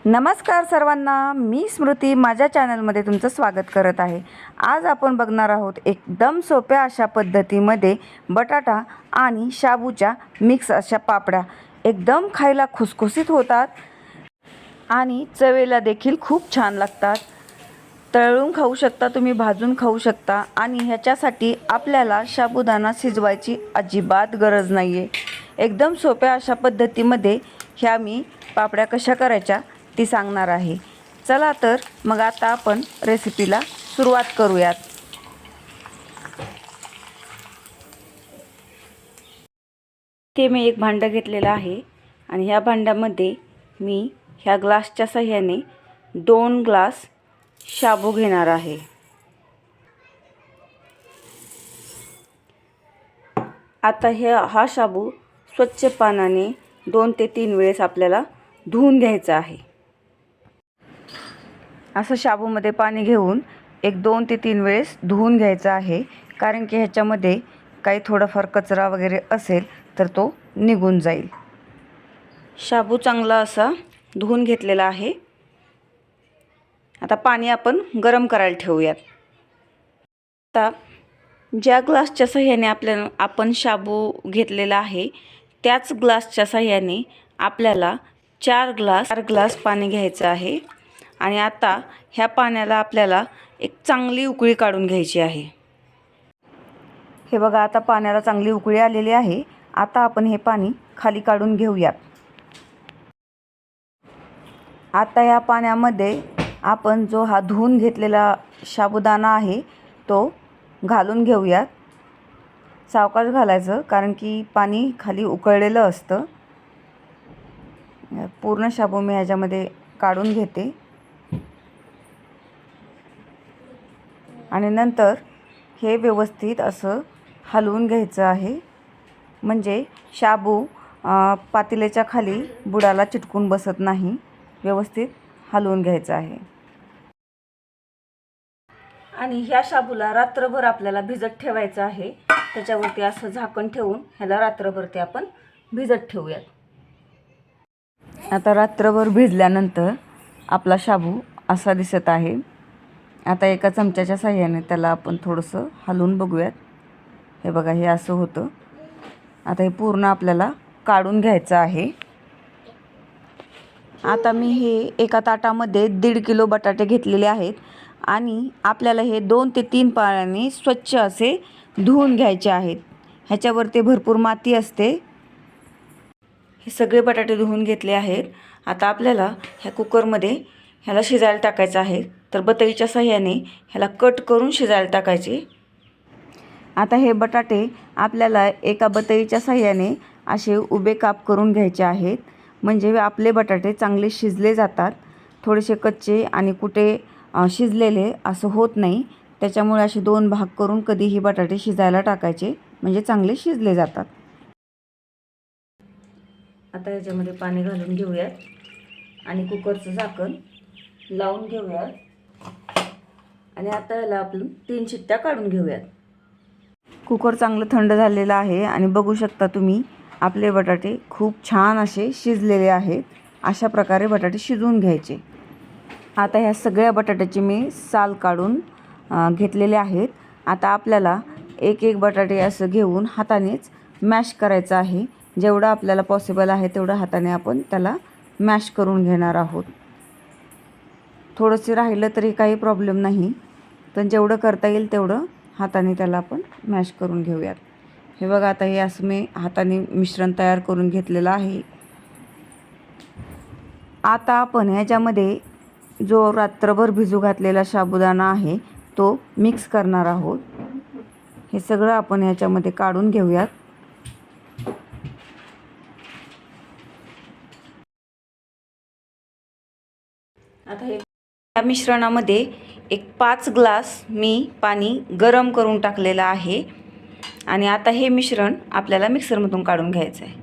नमस्कार सर्वांना, मी स्मृती माझ्या चॅनलमध्ये तुमचं स्वागत करत आहे। आज आपण बघणार आहोत एकदम सोप्या अशा पद्धतीमध्ये बटाटा आणि शाबूच्या मिक्स अशा पापड्या। एकदम खायला खुसखुशीत होतात आणि चवेला देखील खूप छान लागतात। तळून खाऊ शकता तुम्ही, भाजून खाऊ शकता आणि ह्याच्यासाठी आपल्याला साबुदाणा शिजवायची अजिबात गरज नाही आहे। एकदम सोप्या अशा पद्धतीमध्ये ह्या मी पापड्या कशा करायच्या ती सांगणार आहे। चला तर मग आता आपण रेसिपीला सुरुवात करूयात। ते मी एक भांडं घेतलेलं आहे आणि ह्या भांड्यामध्ये मी ह्या ग्लासच्या सहाय्याने 2 ग्लास शाबू घेणार आहे। आता हा शाबू स्वच्छ पाण्याने 2 ते 3 वेळेस आपल्याला धुवून घ्यायचा आहे। असं शाबूमध्ये पाणी घेऊन एक 2 ते 3 वेळेस धुवून घ्यायचं आहे, कारण की ह्याच्यामध्ये काही थोडाफार कचरा वगैरे असेल तर तो निघून जाईल। शाबू चांगला असा धुवून घेतलेला आहे। आता पाणी आपण गरम करायला ठेवूयात। आता ज्या ग्लासच्या सहाय्याने आपण शाबू घेतलेला आहे त्याच ग्लासच्या सहाय्याने आपल्याला 4 ग्लास पाणी घ्यायचं आहे आणि आता ह्या पाण्याला आपल्याला एक चांगली उकळी काढून घ्यायची आहे। हे बघा, आता पाण्याला चांगली उकळी आलेली आहे। आता आपण हे पाणी खाली काढून घेऊयात। आता या पाण्यामध्ये आपण जो हा धुवून घेतलेला साबुदाणा आहे तो घालून घेऊयात। सावकाश घालायचं, कारण की पाणी खाली उकळलेलं असतं। पूर्ण शाबू मी ह्याच्यामध्ये काढून घेते आणि नंतर हे व्यवस्थित असं हलवून घ्यायचं आहे, म्हणजे शाबू पातेल्याच्या खाली बुडाला चिटकून बसत नाही। व्यवस्थित हलवून घ्यायचं आहे आणि ह्या शाबूला रात्रभर आपल्याला भिजत ठेवायचं आहे। त्याच्यावरती असं झाकण ठेवून ह्याला रात्रभर ते आपण भिजत ठेवूयात। आता रात्रभर भिजल्यानंतर आपला शाबू असा दिसत आहे। आता एका चमच्याच्या साहाय्याने त्याला आपण थोडंसं हलवून बघूयात। हे बघा, हे असं होतं। आता हे पूर्ण आपल्याला काढून घ्यायचं आहे। आता मी हे एका ताटामध्ये 1.5 किलो बटाटे घेतलेले आहेत आणि आपल्याला हे 2 ते 3 पाण्याने स्वच्छ असे धुवून घ्यायचे आहेत। ह्याच्यावरती भरपूर माती असते। हे सगळे बटाटे धुवून घेतले आहेत। आता आपल्याला ह्या कुकरमध्ये ह्याला शिजायला टाकायचं आहे, तर बतईच्या सहाय्याने ह्याला कट करून शिजायला टाकायचे। आता हे बटाटे आपल्याला एका बतईच्या सहाय्याने असे उभे काप करून घ्यायचे आहेत, म्हणजे आपले बटाटे चांगले शिजले जातात। थोडेसे कच्चे आणि कुठे शिजलेले असं होत नाही। त्याच्यामुळे असे 2 भाग करून कधीही बटाटे शिजायला टाकायचे, म्हणजे चांगले शिजले जातात। आता याच्यामध्ये पाणी घालून घेऊयात आणि कुकरचं झाकण लावून घेऊयात आणि आता याला आपण 3 शिट्ट्या काढून घेऊयात। कुकर चांगलं थंड झालेलं आहे आणि बघू शकता तुम्ही आपले बटाटे खूप छान असे शिजलेले आहेत। अशा प्रकारे बटाटे शिजवून घ्यायचे। आता ह्या सगळ्या बटाट्याची मी साल काढून घेतलेले आहेत। आता आपल्याला एक बटाटे असं घेऊन हातानेच मॅश करायचं आहे। जेवढं आपल्याला पॉसिबल आहे तेवढं हाताने आपण त्याला मॅश करून घेणार आहोत। थोडंसं राहिलं तरी काही प्रॉब्लेम नाही, पण जेवढं करता येईल तेवढं हाताने त्याला आपण मॅश करून घेऊयात। हे बघा, आता हे असं मी हाताने मिश्रण तयार करून घेतलेलं आहे। आता आपण ह्याच्यामध्ये जो रात्रभर भिजू घातलेला साबुदाणा आहे तो मिक्स करणार आहोत। हे सगळं आपण ह्याच्यामध्ये काढून घेऊयात। आता या मिश्रणामध्ये एक 5 ग्लास मी पाणी गरम करून टाकलेलं आहे आणि आता हे मिश्रण आपल्याला मिक्सरमधून काढून घ्यायचं आहे।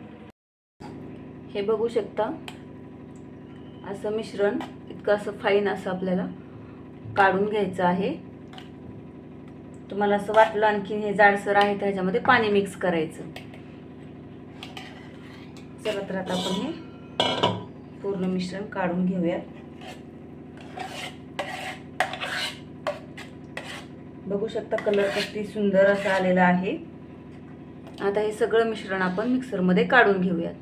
हे बघू शकता, असं मिश्रण इतकं असं फाईन असं आपल्याला काढून घ्यायचं आहे। तुम्हाला असं वाटलं आणखी हे जाडसर आहे तर ह्याच्यामध्ये पाणी मिक्स करायचं। चला तर आता आपण हे पूर्ण मिश्रण काढून घेऊयात. बघू शकता कलर किती सुंदर असा आलेला आहे. आता हे सगळं मिश्रण आपण मिक्सरमध्ये काढून घेऊयात.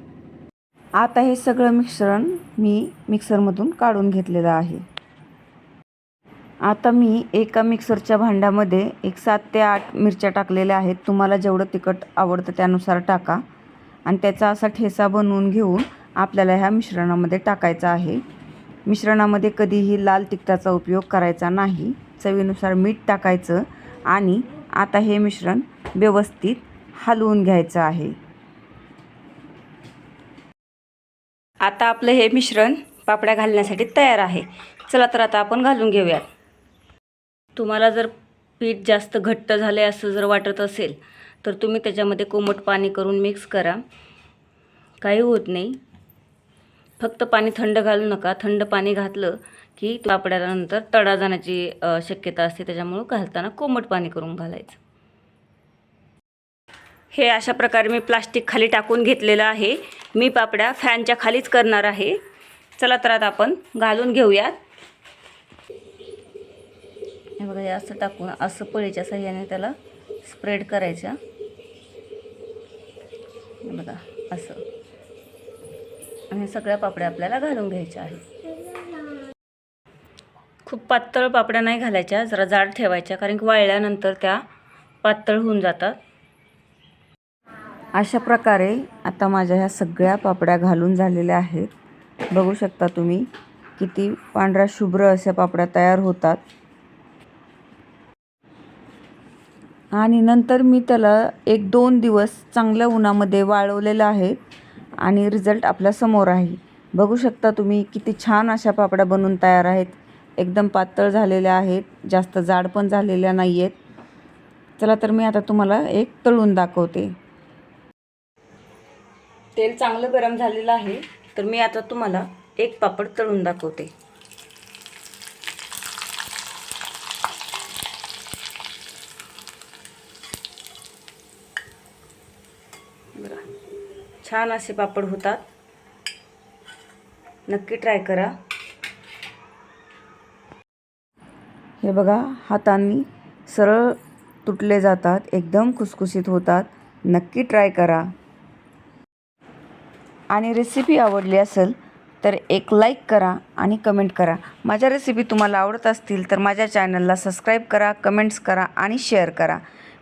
आता हे सगळं मिश्रण मी मिक्सरमधून काढून घेतलेलं आहे. आता मी एका मिक्सरच्या भांड्यामध्ये एक 7 ते 8 मिरच्या टाकलेल्या आहेत. तुम्हाला जेवढं तिखट आवडतं त्यानुसार टाका. आणि त्याचा असा ठेचा बनवून घेऊन आपल्याला ह्या मिश्रणामध्ये टाकायचा आहे. मिश्रणामध्ये कधीही लाल तिखटाचा उपयोग करायचा नाही. चवीनुसार मीठ टाकायचं आणि आता हे मिश्रण व्यवस्थित हलवून घ्यायचं आहे. आता आपलं हे मिश्रण पापड्या घालण्यासाठी तयार आहे. चला तर आता आपण घालून घेऊयात. तुम्हाला जर पीठ जास्त घट्ट झाले असं जर वाटत असेल तर तुम्ही त्याच्यामध्ये कोमट पाणी करून मिक्स करा. काही होत नाही. फक्त पाणी थंड घालू नका. थंड पाणी घातलं की पापड्यानंतर तडा जाण्याची शक्यता असते. त्याच्यामुळे घालताना कोमट पाणी करून घालायचं. हे अशा प्रकारे मी प्लास्टिक खाली टाकून घेतलेलं आहे. मी पापड्या फॅनच्या खालीच करणार आहे. चला तर आता आपण घालून घेऊयात. हे बघा, हे असं टाकून असं पळीच्या साह्याने त्याला स्प्रेड करायचं. बघा असं. आणि सगळ्या पापड्या आपल्याला घालून घ्यायच्या आहेत. खूप पातळ पापड्या नाही घालायच्या, जरा जाड ठेवायच्या, कारण की वाळल्यानंतर त्या पातळ होऊन जातात. अशा प्रकारे आता माझ्या ह्या सगळ्या पापड्या घालून झालेल्या आहेत. बघू शकता तुम्ही किती पांढऱ्या शुभ्र अशा पापड्या तयार होतात. आणि नंतर मी त्याला 1-2 दिवस चांगल्या उन्हामध्ये वाळवलेलं आहे आणि रिझल्ट आपल्या समोर आहे. बघू शकता तुम्ही किती छान अशा पापड्या बनवून तयार आहेत. एकदम पातळ झालेल्या आहेत, जास्त जाड पण झालेल्या नाही आहेत. चला तर मी आता तुम्हाला एक तळून दाखवते. तेल चांगलं गरम झालेलं आहे, तर मी आता तुम्हाला एक पापड तळून दाखवते. बघा, छान असे पापड होतात. नक्की ट्राय करा. हे बघा, हातांनी सरळ तुटले जातात, एकदम खुसखुशीत होतात. नक्की ट्राय करा. आणि रेसिपी आवडली असेल तर एक लाईक करा आणि कमेंट करा. माझ्या रेसिपी तुम्हाला आवडत असतील तर माझ्या चॅनलला सबस्क्राईब करा, कमेंट्स करा आणि शेअर करा.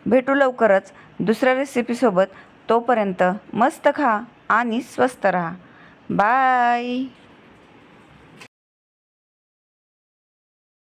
भेटू लवकरच दुसऱ्या रेसिपीसोबत. तोपर्यंत मस्त खा आणि स्वस्त रहा. बाय.